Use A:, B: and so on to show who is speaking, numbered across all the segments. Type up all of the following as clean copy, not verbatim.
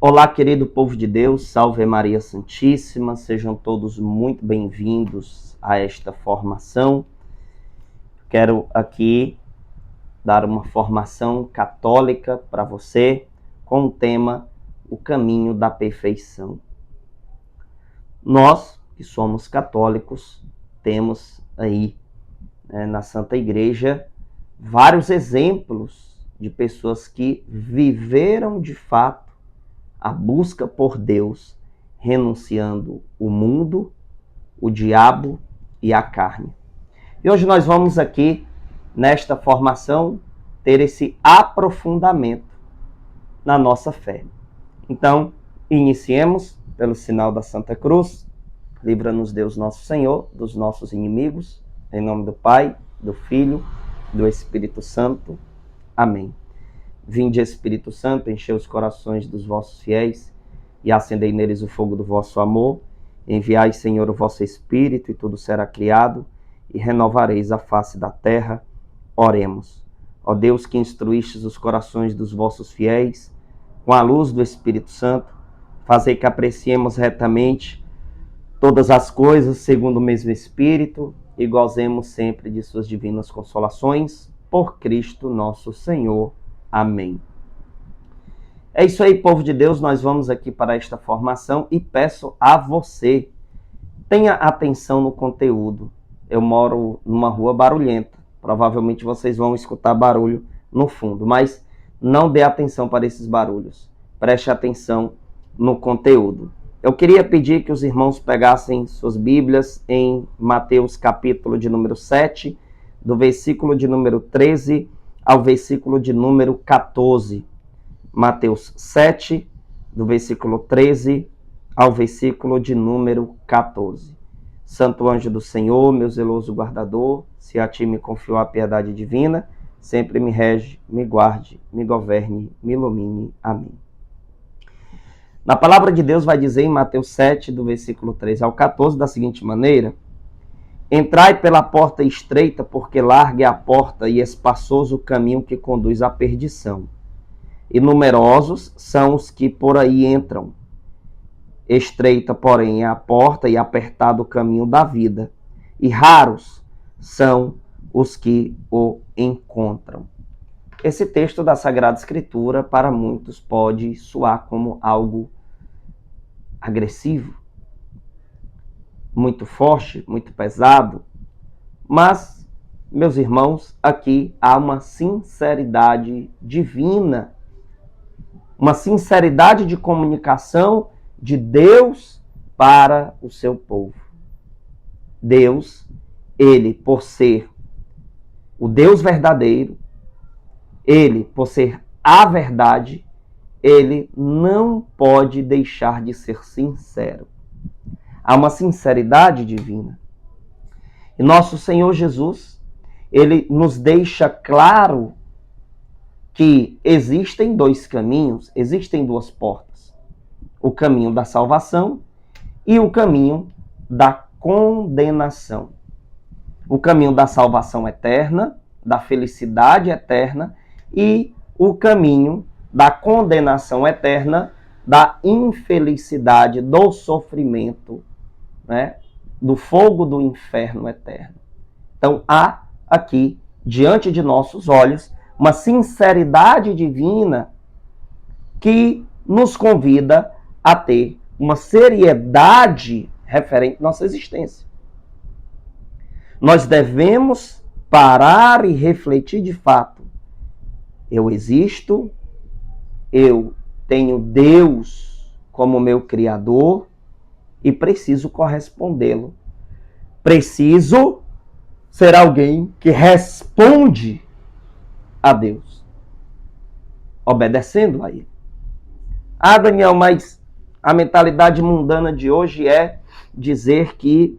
A: Olá, querido povo de Deus, salve Maria Santíssima, sejam todos muito bem-vindos a esta formação. Quero aqui dar uma formação católica para você com o tema O Caminho da Perfeição. Nós, que somos católicos, temos aí na Santa Igreja vários exemplos de pessoas que viveram de fato a busca por Deus, renunciando o mundo, o diabo e a carne. E hoje nós vamos aqui, nesta formação, ter esse aprofundamento na nossa fé. Então, iniciemos pelo sinal da Santa Cruz. Livra-nos Deus nosso Senhor dos nossos inimigos. Em nome do Pai, do Filho, do Espírito Santo. Amém. Vinde, Espírito Santo, enchei os corações dos vossos fiéis e acendei neles o fogo do vosso amor. Enviai, Senhor, o vosso Espírito e tudo será criado e renovareis a face da terra. Oremos. Ó Deus, que instruístes os corações dos vossos fiéis com a luz do Espírito Santo, fazei que apreciemos retamente todas as coisas segundo o mesmo Espírito e gozemos sempre de suas divinas consolações. Por Cristo nosso Senhor. Amém. É isso aí, povo de Deus, nós vamos aqui para esta formação e peço a você, tenha atenção no conteúdo. Eu moro numa rua barulhenta, provavelmente vocês vão escutar barulho no fundo, mas não dê atenção para esses barulhos, preste atenção no conteúdo. Eu queria pedir que os irmãos pegassem suas Bíblias em Mateus capítulo de número 7, do versículo de número 13 ao versículo de número 14. Mateus 7, do versículo 13 ao versículo de número 14. Santo anjo do Senhor, meu zeloso guardador, se a ti me confiou a piedade divina, sempre me rege, me guarde, me governe, me ilumine. Amém. Na palavra de Deus vai dizer em Mateus 7, do versículo 13 ao 14, da seguinte maneira: Entrai pela porta estreita, porque larga é a porta e espaçoso o caminho que conduz à perdição. E numerosos são os que por aí entram. Estreita, porém, é a porta e apertado o caminho da vida. E raros são os que o encontram. Esse texto da Sagrada Escritura, para muitos, pode soar como algo agressivo, muito forte, muito pesado, mas, meus irmãos, aqui há uma sinceridade divina, uma sinceridade de comunicação de Deus para o seu povo. Deus, ele, por ser o Deus verdadeiro, ele, por ser a verdade, ele não pode deixar de ser sincero. Há uma sinceridade divina. E nosso Senhor Jesus, ele nos deixa claro que existem dois caminhos, existem duas portas. O caminho da salvação e o caminho da condenação. O caminho da salvação eterna, da felicidade eterna e o caminho da condenação eterna, da infelicidade, do sofrimento, do fogo do inferno eterno. Então há aqui, diante de nossos olhos, uma sinceridade divina que nos convida a ter uma seriedade referente à nossa existência. Nós devemos parar e refletir de fato. Eu existo, eu tenho Deus como meu Criador, e preciso correspondê-lo. Preciso ser alguém que responde a Deus, obedecendo a Ele. Ah, Daniel, mas a mentalidade mundana de hoje é dizer que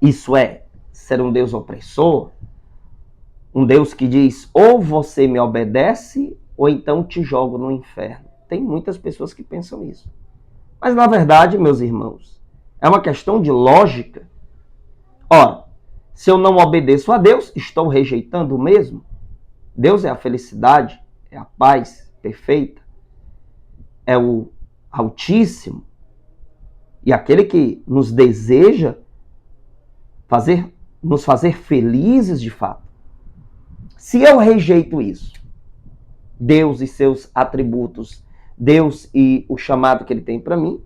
A: isso é ser um Deus opressor, um Deus que diz, ou você me obedece, ou então te jogo no inferno. Tem muitas pessoas que pensam isso. Mas, na verdade, meus irmãos, é uma questão de lógica. Ora, se eu não obedeço a Deus, estou rejeitando o mesmo. Deus é a felicidade, é a paz perfeita, é o Altíssimo e aquele que nos deseja nos fazer felizes de fato. Se eu rejeito isso, Deus e seus atributos, Deus e o chamado que ele tem para mim,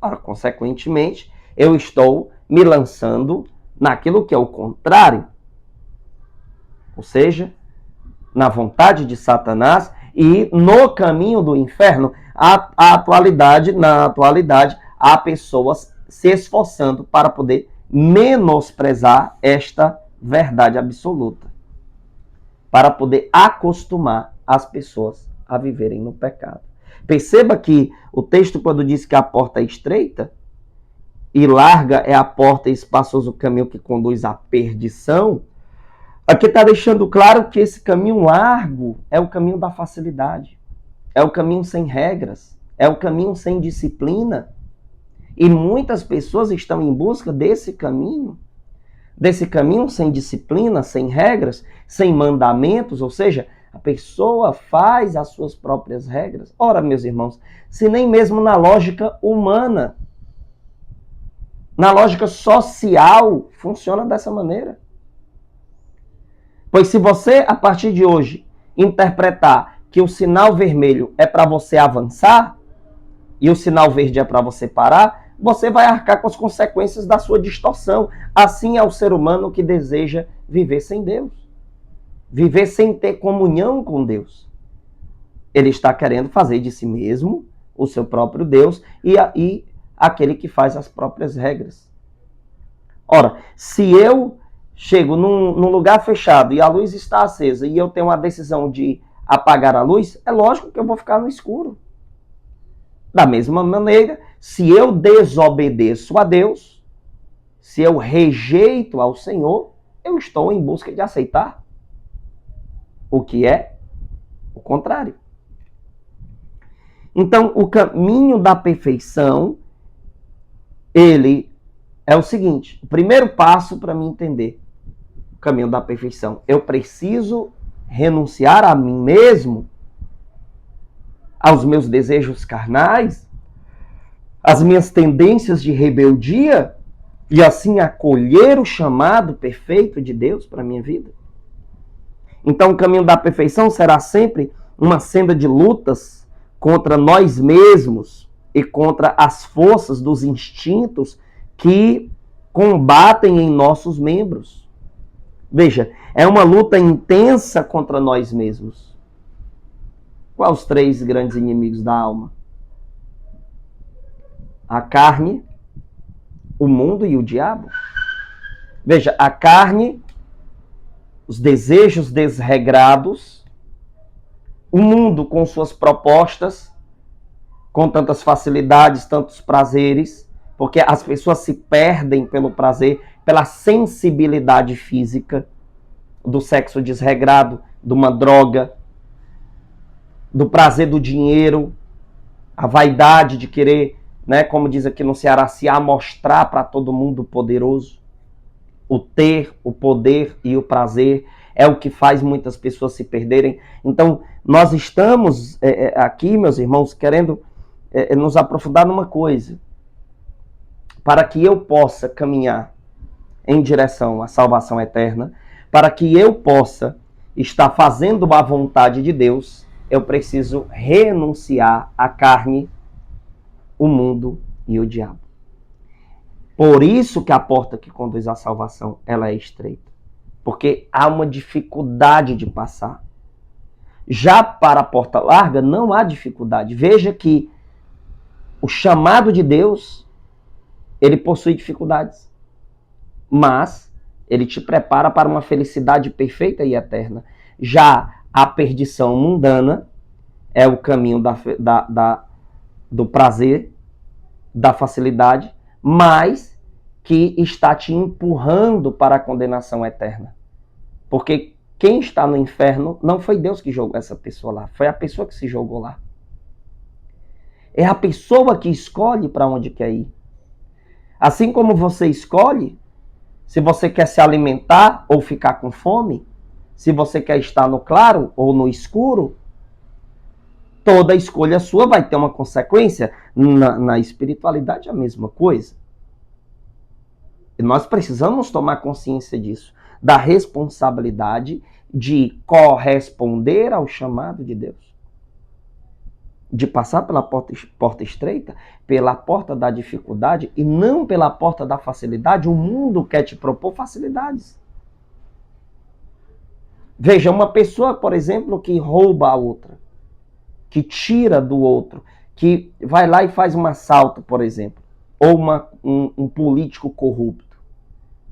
A: ora, consequentemente, eu estou me lançando naquilo que é o contrário. Ou seja, na vontade de Satanás e no caminho do inferno. Na atualidade, há pessoas se esforçando para poder menosprezar esta verdade absoluta, para poder acostumar as pessoas a viverem no pecado. Perceba que o texto, quando diz que a porta é estreita, e larga é a porta e espaçoso o caminho que conduz à perdição, aqui está deixando claro que esse caminho largo é o caminho da facilidade, é o caminho sem regras, é o caminho sem disciplina. E muitas pessoas estão em busca desse caminho sem disciplina, sem regras, sem mandamentos, ou seja, a pessoa faz as suas próprias regras. Ora, meus irmãos, se nem mesmo na lógica humana, na lógica social, funciona dessa maneira. Pois se você, a partir de hoje, interpretar que o sinal vermelho é para você avançar e o sinal verde é para você parar, você vai arcar com as consequências da sua distorção. Assim é o ser humano que deseja viver sem Deus. Viver sem ter comunhão com Deus. Ele está querendo fazer de si mesmo o seu próprio Deus e aquele que faz as próprias regras. Ora, se eu chego num lugar fechado e a luz está acesa e eu tenho a decisão de apagar a luz, é lógico que eu vou ficar no escuro. Da mesma maneira, se eu desobedeço a Deus, se eu rejeito ao Senhor, eu estou em busca de aceitar o que é o contrário. Então, o caminho da perfeição, ele é o seguinte, o primeiro passo para mim entender o caminho da perfeição, eu preciso renunciar a mim mesmo, aos meus desejos carnais, às minhas tendências de rebeldia, e assim acolher o chamado perfeito de Deus para a minha vida. Então o caminho da perfeição será sempre uma senda de lutas contra nós mesmos e contra as forças dos instintos que combatem em nossos membros. Veja, é uma luta intensa contra nós mesmos. Quais os três grandes inimigos da alma? A carne, o mundo e o diabo. Veja, a carne, os desejos desregrados, o mundo com suas propostas, com tantas facilidades, tantos prazeres, porque as pessoas se perdem pelo prazer, pela sensibilidade física, do sexo desregrado, de uma droga, do prazer do dinheiro, a vaidade de querer, né, como diz aqui no Ceará, se amostrar para todo mundo poderoso. O ter, o poder e o prazer é o que faz muitas pessoas se perderem. Então, nós estamos aqui, meus irmãos, querendo nos aprofundar numa coisa. Para que eu possa caminhar em direção à salvação eterna, para que eu possa estar fazendo a vontade de Deus, eu preciso renunciar à carne, o mundo e o diabo. Por isso que a porta que conduz à salvação, ela é estreita. Porque há uma dificuldade de passar. Já para a porta larga, não há dificuldade. Veja que o chamado de Deus, ele possui dificuldades. Mas ele te prepara para uma felicidade perfeita e eterna. Já a perdição mundana é o caminho do prazer, da facilidade, mas que está te empurrando para a condenação eterna. Porque quem está no inferno não foi Deus que jogou essa pessoa lá, foi a pessoa que se jogou lá. É a pessoa que escolhe para onde quer ir. Assim como você escolhe, se você quer se alimentar ou ficar com fome, se você quer estar no claro ou no escuro, toda escolha sua vai ter uma consequência. Na espiritualidade é a mesma coisa. E nós precisamos tomar consciência disso, da responsabilidade de corresponder ao chamado de Deus. De passar pela porta estreita, pela porta da dificuldade e não pela porta da facilidade. O mundo quer te propor facilidades. Veja, uma pessoa, por exemplo, que rouba a outra, que tira do outro, que vai lá e faz um assalto, por exemplo, ou um político corrupto.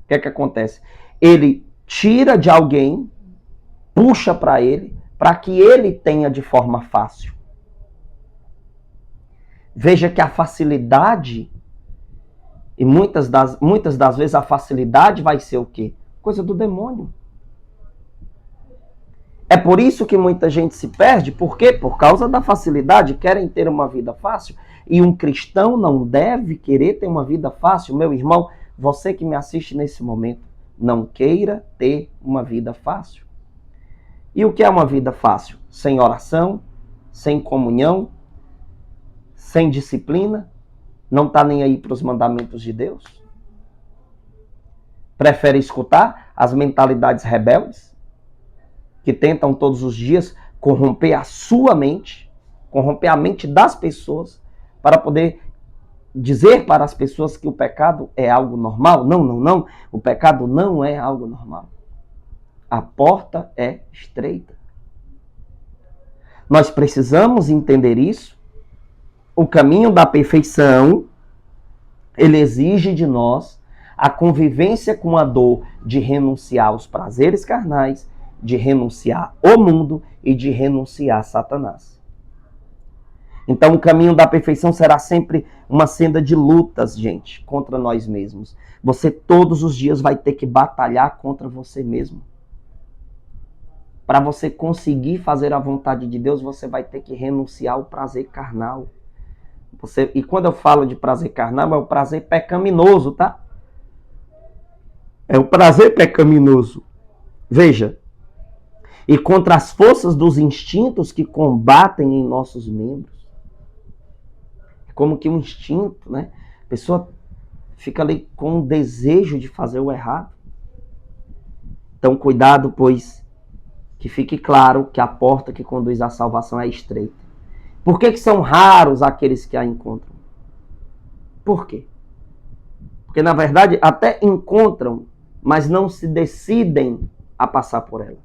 A: O que é que acontece? Ele tira de alguém, puxa para ele, para que ele tenha de forma fácil. Veja que a facilidade, e muitas das vezes a facilidade vai ser o quê? Coisa do demônio. É por isso que muita gente se perde. Por quê? Por causa da facilidade. Querem ter uma vida fácil. E um cristão não deve querer ter uma vida fácil. Meu irmão, você que me assiste nesse momento, não queira ter uma vida fácil. E o que é uma vida fácil? Sem oração, sem comunhão, sem disciplina, não está nem aí para os mandamentos de Deus. Prefere escutar as mentalidades rebeldes, que tentam todos os dias corromper a sua mente, corromper a mente das pessoas, para poder dizer para as pessoas que o pecado é algo normal. Não. O pecado não é algo normal. A porta é estreita. Nós precisamos entender isso. O caminho da perfeição, ele exige de nós a convivência com a dor de renunciar aos prazeres carnais, de renunciar ao mundo e de renunciar a Satanás. Então o caminho da perfeição será sempre uma senda de lutas, gente, contra nós mesmos. Você todos os dias vai ter que batalhar contra você mesmo. Para você conseguir fazer a vontade de Deus, você vai ter que renunciar ao prazer carnal. E quando eu falo de prazer carnal, é o prazer pecaminoso, tá? É o prazer pecaminoso. Veja. E contra as forças dos instintos que combatem em nossos membros. É como que um instinto, né? A pessoa fica ali com o desejo de fazer o errado. Então, cuidado, pois que fique claro que a porta que conduz à salvação é estreita. Por que são raros aqueles que a encontram? Por quê? Porque, na verdade, até encontram, mas não se decidem a passar por ela.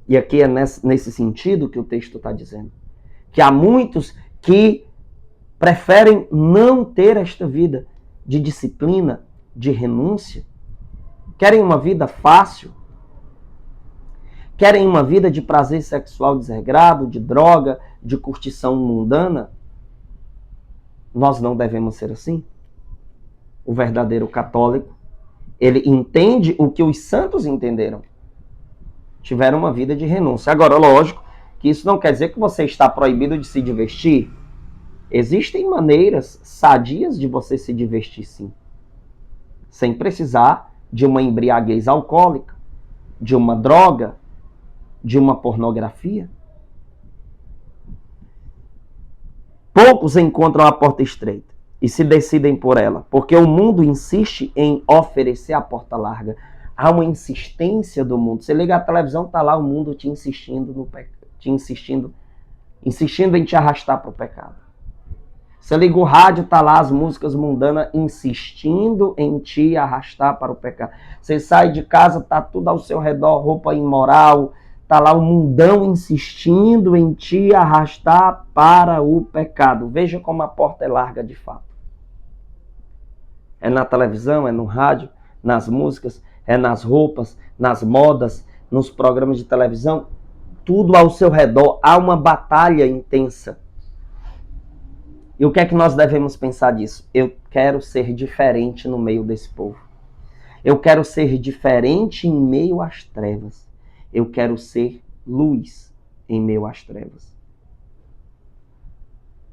A: E aqui é nesse sentido que o texto está dizendo. Que há muitos que preferem não ter esta vida de disciplina, de renúncia. Querem uma vida fácil. Querem uma vida de prazer sexual desregrado, de droga, de curtição mundana? Nós não devemos ser assim. O verdadeiro católico, ele entende o que os santos entenderam. Tiveram uma vida de renúncia. Agora, lógico, que isso não quer dizer que você está proibido de se divertir. Existem maneiras sadias de você se divertir, sim. Sem precisar de uma embriaguez alcoólica, de uma droga, de uma pornografia. Poucos encontram a porta estreita e se decidem por ela, porque o mundo insiste em oferecer a porta larga. Há uma insistência do mundo. Você liga a televisão, tá lá o mundo te insistindo no insistindo em te arrastar para o pecado. Você liga o rádio, tá lá as músicas mundanas insistindo em te arrastar para o pecado. Você sai de casa, tá tudo ao seu redor, roupa imoral, tá lá o mundão insistindo em te arrastar para o pecado. Veja como a porta é larga de fato. É na televisão, é no rádio, nas músicas, é nas roupas, nas modas, nos programas de televisão. Tudo ao seu redor. Há uma batalha intensa. E o que é que nós devemos pensar disso? Eu quero ser diferente no meio desse povo. Eu quero ser diferente em meio às trevas. Eu quero ser luz em meio às trevas.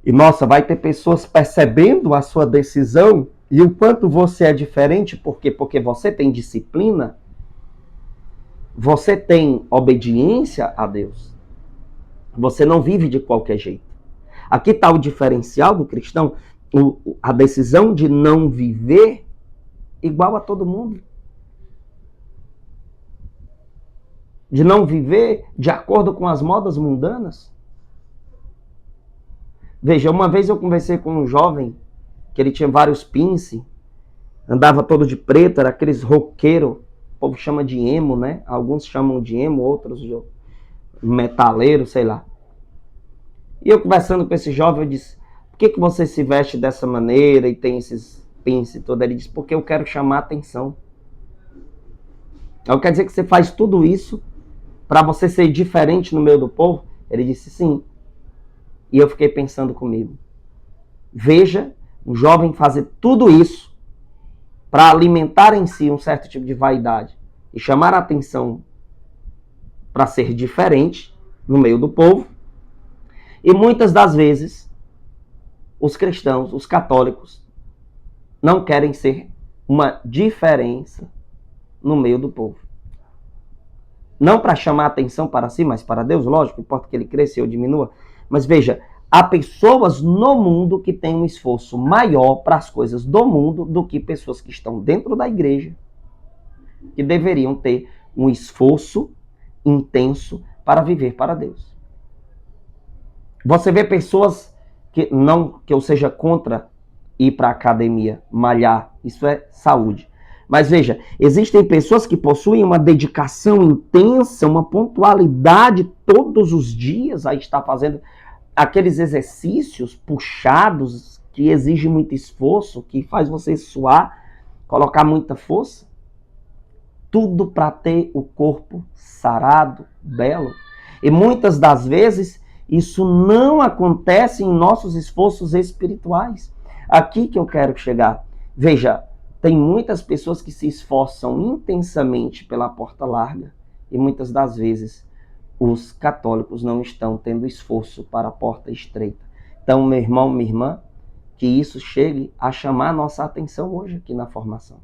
A: E nossa, vai ter pessoas percebendo a sua decisão e o quanto você é diferente. Por quê? Porque você tem disciplina, você tem obediência a Deus. Você não vive de qualquer jeito. Aqui está o diferencial do cristão, a decisão de não viver igual a todo mundo. De não viver de acordo com as modas mundanas. Veja, uma vez eu conversei com um jovem, que ele tinha vários pince, andava todo de preto, era aqueles roqueiros, o povo chama de emo, né? Alguns chamam de emo, outros de metaleiro, sei lá. E eu conversando com esse jovem, eu disse, por que você se veste dessa maneira e tem esses pince todo? Ele disse, porque eu quero chamar a atenção. Então quer dizer que você faz tudo isso para você ser diferente no meio do povo? Ele disse, sim. E eu fiquei pensando comigo. Veja, um jovem fazer tudo isso para alimentar em si um certo tipo de vaidade e chamar a atenção para ser diferente no meio do povo. E muitas das vezes, os cristãos, os católicos, não querem ser uma diferença no meio do povo. Não para chamar atenção para si, mas para Deus, lógico, importa que ele cresça ou diminua. Mas veja, há pessoas no mundo que têm um esforço maior para as coisas do mundo do que pessoas que estão dentro da igreja, que deveriam ter um esforço intenso para viver para Deus. Você vê pessoas que, não que eu seja contra ir para a academia, malhar, isso é saúde. Mas veja, existem pessoas que possuem uma dedicação intensa, uma pontualidade todos os dias a estar fazendo aqueles exercícios puxados que exigem muito esforço, que faz você suar, colocar muita força. Tudo para ter o corpo sarado, belo. E muitas das vezes isso não acontece em nossos esforços espirituais. Aqui que eu quero chegar. Veja, tem muitas pessoas que se esforçam intensamente pela porta larga e muitas das vezes os católicos não estão tendo esforço para a porta estreita. Então, meu irmão, minha irmã, que isso chegue a chamar a nossa atenção hoje aqui na formação.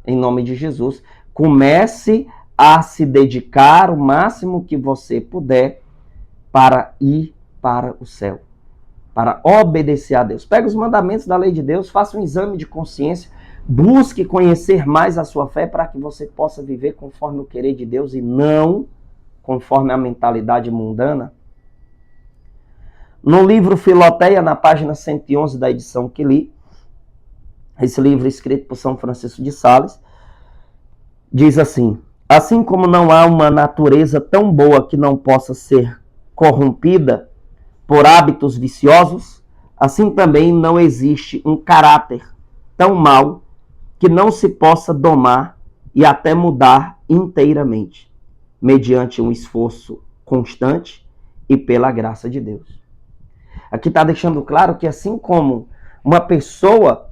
A: Em nome de Jesus, comece a se dedicar o máximo que você puder para ir para o céu, para obedecer a Deus. Pega os mandamentos da lei de Deus, faça um exame de consciência, busque conhecer mais a sua fé para que você possa viver conforme o querer de Deus e não conforme a mentalidade mundana. No livro Filoteia, na página 111 da edição que li, esse livro escrito por São Francisco de Sales, diz assim, assim como não há uma natureza tão boa que não possa ser corrompida por hábitos viciosos, assim também não existe um caráter tão mau que não se possa domar e até mudar inteiramente, mediante um esforço constante e pela graça de Deus. Aqui está deixando claro que assim como uma pessoa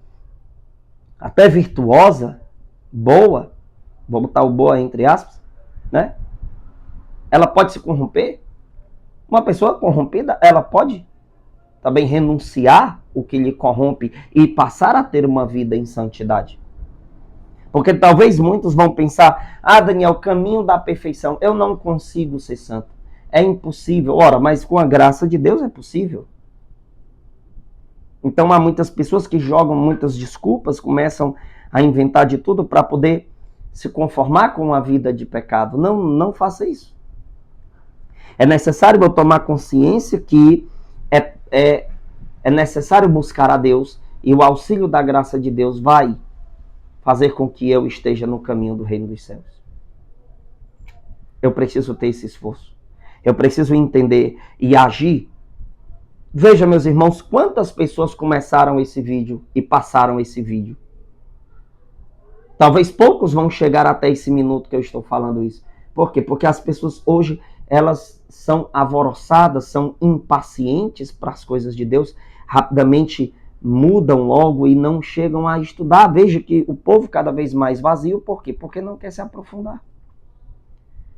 A: até virtuosa, boa, vou botar o boa entre aspas, né? Ela pode se corromper. Uma pessoa corrompida, ela pode também renunciar o que lhe corrompe e passar a ter uma vida em santidade. Porque talvez muitos vão pensar, Daniel, o caminho da perfeição, eu não consigo ser santo. É impossível. Ora, mas com a graça de Deus é possível. Então há muitas pessoas que jogam muitas desculpas, começam a inventar de tudo para poder se conformar com uma vida de pecado. Não faça isso. É necessário eu tomar consciência que é necessário buscar a Deus e o auxílio da graça de Deus vai fazer com que eu esteja no caminho do reino dos céus. Eu preciso ter esse esforço. Eu preciso entender e agir. Veja, meus irmãos, quantas pessoas começaram esse vídeo e passaram esse vídeo. Talvez poucos vão chegar até esse minuto que eu estou falando isso. Por quê? Porque as pessoas hoje, elas são alvoroçadas, são impacientes para as coisas de Deus, rapidamente mudam logo e não chegam a estudar. Veja que o povo cada vez mais vazio, por quê? Porque não quer se aprofundar.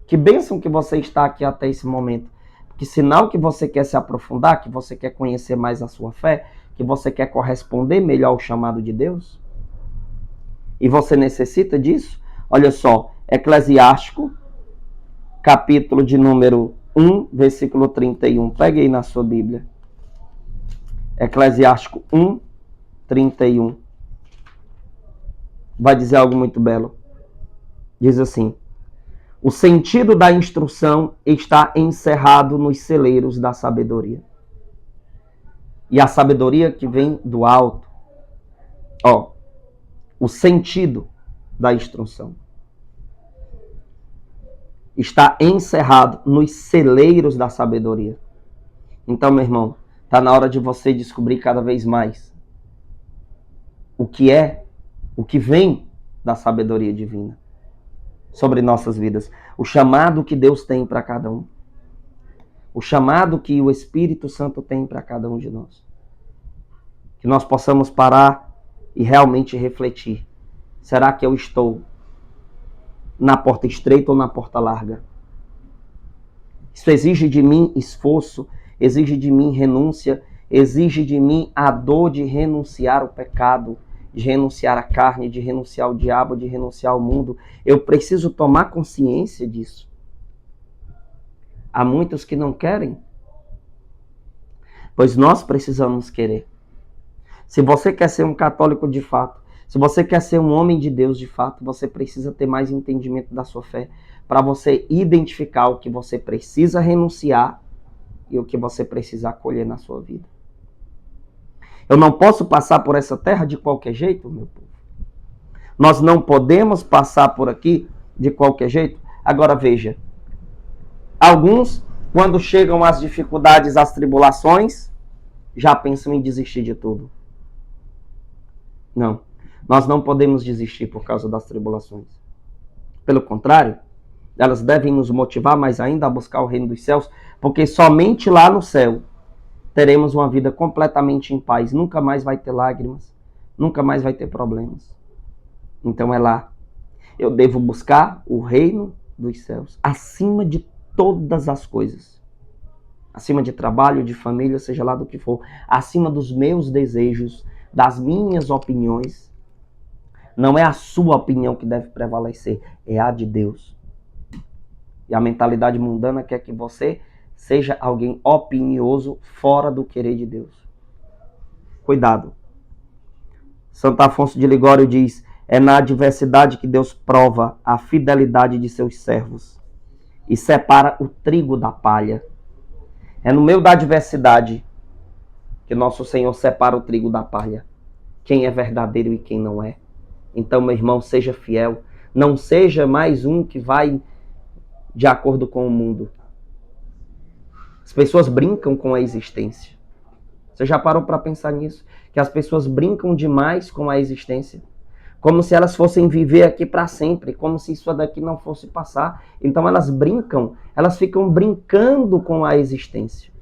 A: Que bênção que você está aqui até esse momento. Que sinal que você quer se aprofundar, que você quer conhecer mais a sua fé, que você quer corresponder melhor ao chamado de Deus. E você necessita disso. Olha só, Eclesiástico, capítulo de número 1, versículo 31. Pegue aí na sua Bíblia. Eclesiástico 1, 31. Vai dizer algo muito belo. Diz assim: o sentido da instrução está encerrado nos celeiros da sabedoria. E a sabedoria que vem do alto. O sentido da instrução está encerrado nos celeiros da sabedoria. Então, meu irmão, está na hora de você descobrir cada vez mais o que vem da sabedoria divina sobre nossas vidas. O chamado que Deus tem para cada um. O chamado que o Espírito Santo tem para cada um de nós. Que nós possamos parar e realmente refletir. Será que eu estou na porta estreita ou na porta larga? Isso exige de mim esforço, exige de mim renúncia, exige de mim a dor de renunciar ao pecado, de renunciar à carne, de renunciar ao diabo, de renunciar ao mundo. Eu preciso tomar consciência disso. Há muitos que não querem, pois nós precisamos querer. Se você quer ser um católico de fato, se você quer ser um homem de Deus de fato, você precisa ter mais entendimento da sua fé, para você identificar o que você precisa renunciar e o que você precisa acolher na sua vida. Eu não posso passar por essa terra de qualquer jeito, meu povo. Nós não podemos passar por aqui de qualquer jeito. Agora veja, alguns, quando chegam as dificuldades, as tribulações, já pensam em desistir de tudo. Não, nós não podemos desistir por causa das tribulações. Pelo contrário, elas devem nos motivar mais ainda a buscar o reino dos céus, porque somente lá no céu teremos uma vida completamente em paz. Nunca mais vai ter lágrimas, nunca mais vai ter problemas. Então é lá. Eu devo buscar o reino dos céus, acima de todas as coisas. Acima de trabalho, de família, seja lá do que for. Acima dos meus desejos, das minhas opiniões. Não é a sua opinião que deve prevalecer, é a de Deus. E a mentalidade mundana quer que você seja alguém opinioso fora do querer de Deus. Cuidado. Santo Afonso de Ligório diz: é na adversidade que Deus prova a fidelidade de seus servos e separa o trigo da palha. É no meio da adversidade que nosso Senhor separa o trigo da palha. Quem é verdadeiro e quem não é. Então, meu irmão, seja fiel. Não seja mais um que vai de acordo com o mundo. As pessoas brincam com a existência. Você já parou para pensar nisso? Que as pessoas brincam demais com a existência. Como se elas fossem viver aqui para sempre. Como se isso daqui não fosse passar. Então elas brincam. Elas ficam brincando com a existência.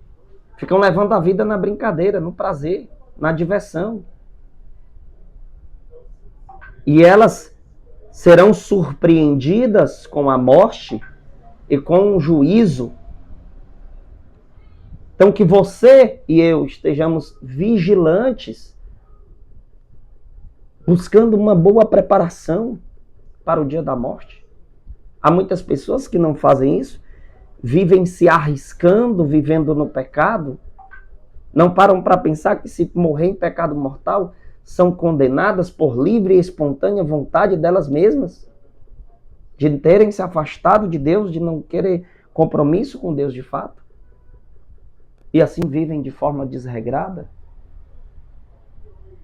A: Ficam levando a vida na brincadeira, no prazer, na diversão. E elas serão surpreendidas com a morte e com o juízo. Então que você e eu estejamos vigilantes, buscando uma boa preparação para o dia da morte. Há muitas pessoas que não fazem isso, vivem se arriscando, vivendo no pecado, não param para pensar que se morrer em pecado mortal, são condenadas por livre e espontânea vontade delas mesmas, de terem se afastado de Deus, de não querer compromisso com Deus de fato. E assim vivem de forma desregrada.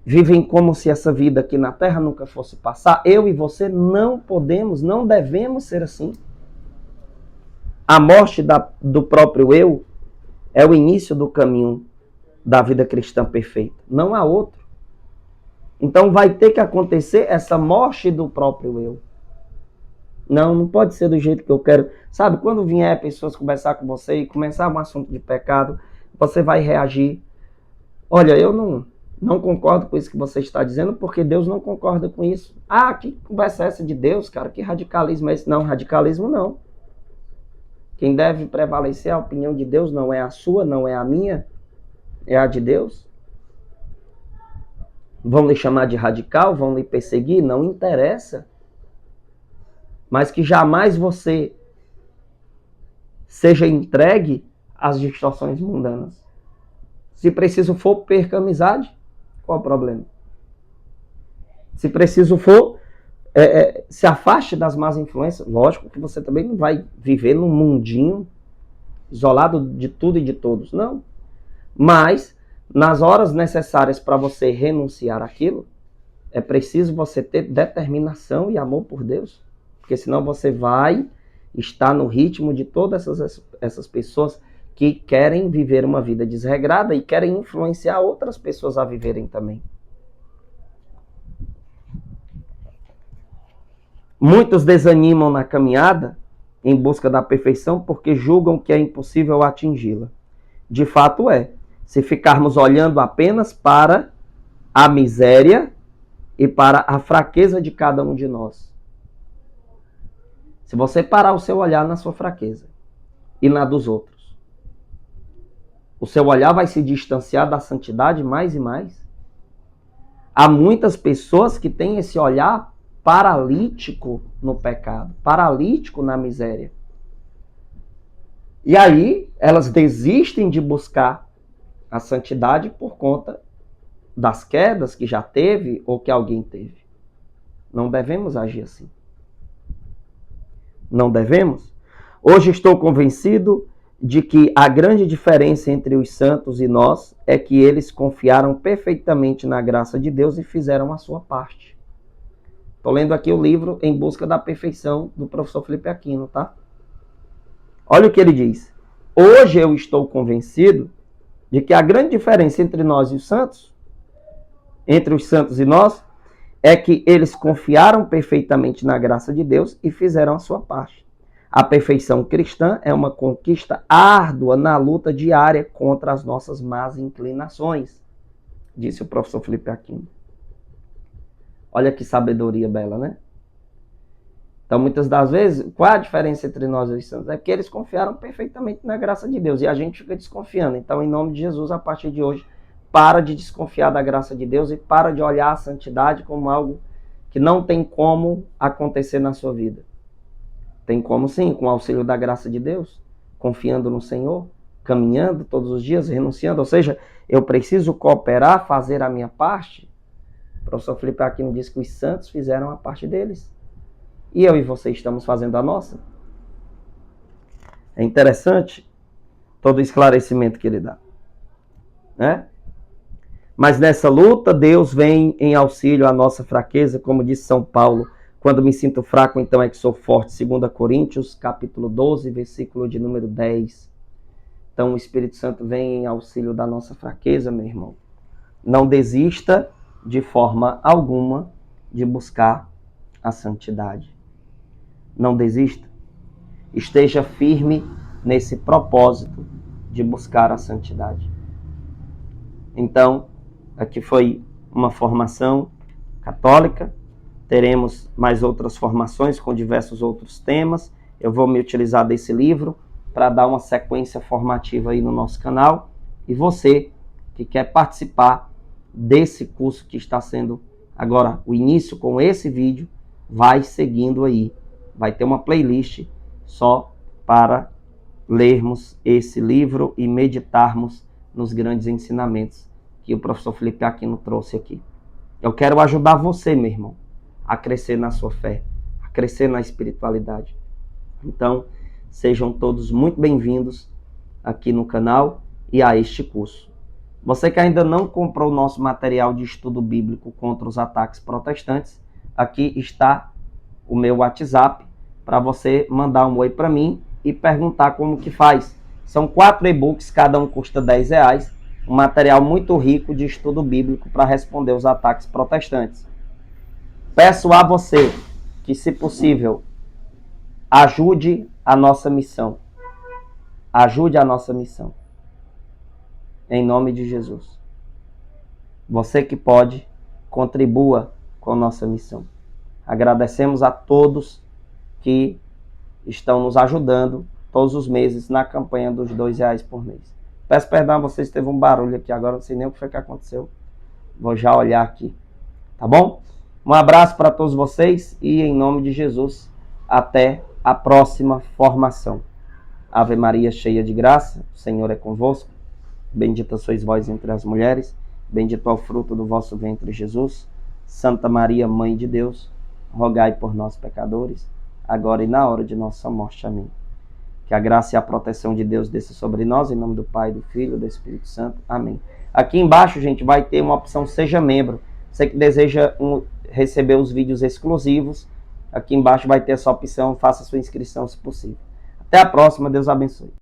A: Vivem como se essa vida aqui na Terra nunca fosse passar. Eu e você não podemos, não devemos ser assim. A morte do próprio eu é o início do caminho da vida cristã perfeita. Não há outro. Então vai ter que acontecer essa morte do próprio eu. Não pode ser do jeito que eu quero. Sabe, quando vier pessoas conversar com você e começar um assunto de pecado, você vai reagir. Olha, eu não concordo com isso que você está dizendo, porque Deus não concorda com isso. Ah, que conversa é essa de Deus, cara? Que radicalismo é esse? Não, radicalismo não. Quem deve prevalecer a opinião de Deus não é a sua, não é a minha, é a de Deus. Vão lhe chamar de radical, vão lhe perseguir, não interessa. Mas que jamais você seja entregue às distorções mundanas. Se preciso for, perca a amizade, qual o problema? Se preciso for, se afaste das más influências. Lógico que você também não vai viver num mundinho isolado de tudo e de todos, não. Mas, nas horas necessárias para você renunciar àquilo, é preciso você ter determinação e amor por Deus. Porque senão você vai estar no ritmo de todas essas pessoas que querem viver uma vida desregrada e querem influenciar outras pessoas a viverem também. Muitos desanimam na caminhada em busca da perfeição porque julgam que é impossível atingi-la. De fato é. Se ficarmos olhando apenas para a miséria e para a fraqueza de cada um de nós. Se você parar o seu olhar na sua fraqueza e na dos outros, o seu olhar vai se distanciar da santidade mais e mais. Há muitas pessoas que têm esse olhar paralítico no pecado, paralítico na miséria. E aí elas desistem de buscar a santidade por conta das quedas que já teve ou que alguém teve. Não devemos agir assim. Não devemos. Hoje estou convencido de que a grande diferença entre os santos e nós é que eles confiaram perfeitamente na graça de Deus e fizeram a sua parte. Estou lendo aqui o livro Em Busca da Perfeição, do professor Felipe Aquino, tá? Olha o que ele diz. Hoje eu estou convencido de que a grande diferença entre nós e os santos, entre os santos e nós, é que eles confiaram perfeitamente na graça de Deus e fizeram a sua parte. A perfeição cristã é uma conquista árdua na luta diária contra as nossas más inclinações, disse o professor Felipe Aquino. Olha que sabedoria bela, né? Então, muitas das vezes, qual é a diferença entre nós e os santos? É que eles confiaram perfeitamente na graça de Deus e a gente fica desconfiando. Então, em nome de Jesus, a partir de hoje, para de desconfiar da graça de Deus e para de olhar a santidade como algo que não tem como acontecer na sua vida. Tem como sim, com o auxílio da graça de Deus, confiando no Senhor, caminhando todos os dias, renunciando. Ou seja, eu preciso cooperar, fazer a minha parte. O professor Felipe Aquino diz que os santos fizeram a parte deles. E eu e você estamos fazendo a nossa. É interessante todo o esclarecimento que ele dá, né? Mas nessa luta, Deus vem em auxílio à nossa fraqueza, como disse São Paulo, quando me sinto fraco, então é que sou forte. 2 Coríntios, capítulo 12, versículo de número 10. Então o Espírito Santo vem em auxílio da nossa fraqueza, meu irmão. Não desista de forma alguma de buscar a santidade. Não desista. Esteja firme nesse propósito de buscar a santidade. Então, aqui foi uma formação católica. Teremos mais outras formações com diversos outros temas. Eu vou me utilizar desse livro para dar uma sequência formativa aí no nosso canal. E você que quer participar desse curso que está sendo agora o início com esse vídeo, vai seguindo aí. Vai ter uma playlist só para lermos esse livro e meditarmos nos grandes ensinamentos que o professor Felipe Aquino trouxe aqui. Eu quero ajudar você, meu irmão, a crescer na sua fé, a crescer na espiritualidade. Então, sejam todos muito bem-vindos aqui no canal e a este curso. Você que ainda não comprou o nosso material de estudo bíblico contra os ataques protestantes, aqui está o meu WhatsApp para você mandar um oi para mim e perguntar como que faz. São 4 e-books, cada um custa R$10, um material muito rico de estudo bíblico para responder os ataques protestantes. Peço a você que, se possível, ajude a nossa missão. Ajude a nossa missão. Em nome de Jesus. Você que pode, contribua com a nossa missão. Agradecemos a todos que estão nos ajudando todos os meses na campanha dos R$2 por mês. Peço perdão a vocês, teve um barulho aqui agora, não sei nem o que foi que aconteceu. Vou já olhar aqui, tá bom? Um abraço para todos vocês e, em nome de Jesus, até a próxima formação. Ave Maria, cheia de graça, o Senhor é convosco. Bendita sois vós entre as mulheres, bendito é o fruto do vosso ventre, Jesus. Santa Maria, Mãe de Deus, rogai por nós, pecadores, agora e na hora de nossa morte. Amém. Que a graça e a proteção de Deus desça sobre nós, em nome do Pai, do Filho e do Espírito Santo. Amém. Aqui embaixo, gente, vai ter uma opção Seja Membro. Você que deseja receber os vídeos exclusivos, aqui embaixo vai ter essa opção, faça sua inscrição se possível. Até a próxima, Deus abençoe.